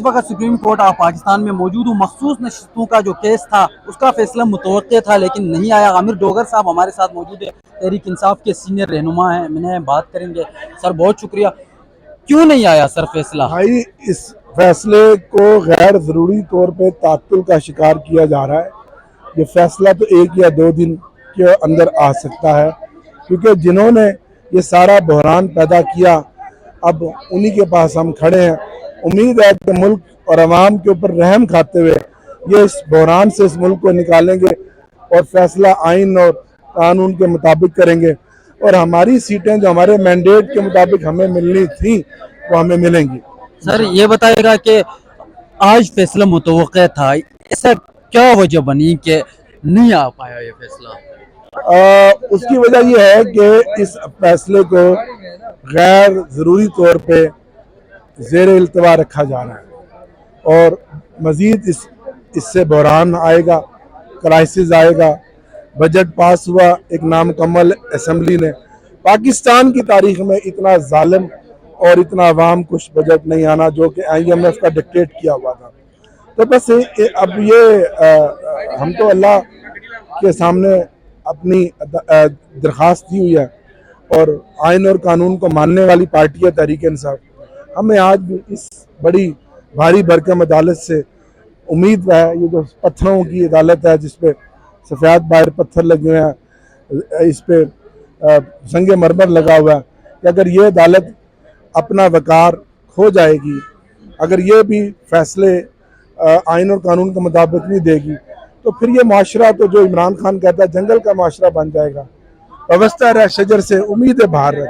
इस वक्त supreme court of Pakistan में मौजूद हूँ। मखसूस नशिस्तों का जो केस था उसका फैसला मुतवक्के था लेकिन नहीं आया। आमिर डोगर साहब हमारे साथ मौजूद है, तहरीक इंसाफ के सीनियर रहनुमा हैं, मैंने बात करेंगे। सर बहुत शुक्रिया। क्यों नहीं आया सर फैसला? भाई, इस फैसले को गैर ज़रूरी तौर पे तात्तुल का शिकार किया जा रहा है। ये फैसला तो 1 या 2 दिन के अंदर आ सकता है, क्योंकि जिन्होंने ये सारा बहरान पैदा किया अब उन्हीं के पास हम खड़े हैं। उम्मीद है कि मुल्क और अवाम के ऊपर रहम खाते हुए ये इस बहरान से इस मुल्क को निकालेंगे और फैसला आइन और कानून के मुताबिक करेंगे, और हमारी सीटें जो हमारे मैंडेट के मुताबिक हमें मिलनी थी वो हमें मिलेंगी। सर ये बताएगा कि आज फैसला मुतवक्का था, ऐसा क्या वजह बनी कि नहीं आ पाया ये फैसला? उसकी वजह यह है कि इस फैसले को गैर ज़रूरी तौर पे ज़ेर इल्तवा रखा जा रहा है और मज़ीद इससे बहरान आएगा, क्राइसिस आएगा। बजट पास हुआ एक नामुकम्मल असम्बली ने। पाकिस्तान की तारीख में इतना जालिम और इतना अवाम खुश बजट नहीं आना जो कि IMF का डिक्टेट किया हुआ था। तो बस अब ये हम तो अल्लाह के सामने अपनी दरख्वास्त दी हुई है और आइन और कानून को मानने वाली पार्टी है तहरीक इंसाफ। हमें आज भी इस बड़ी भारी भरकम अदालत से उम्मीद है। ये जो पत्थरों की अदालत है जिसपे सफ़ेद बाहर पत्थर लगे हुए हैं, इस पे संगे मरमर लगा हुआ है, कि अगर ये अदालत अपना वकार खो जाएगी, अगर ये भी फैसले आइन और कानून के मुताबिक नहीं देगी, तो फिर ये माशरा तो जो इमरान खान कहता है जंगल का माशरा बन जाएगा। व्यवस्था रह शजर से उम्मीद बाहर रहे।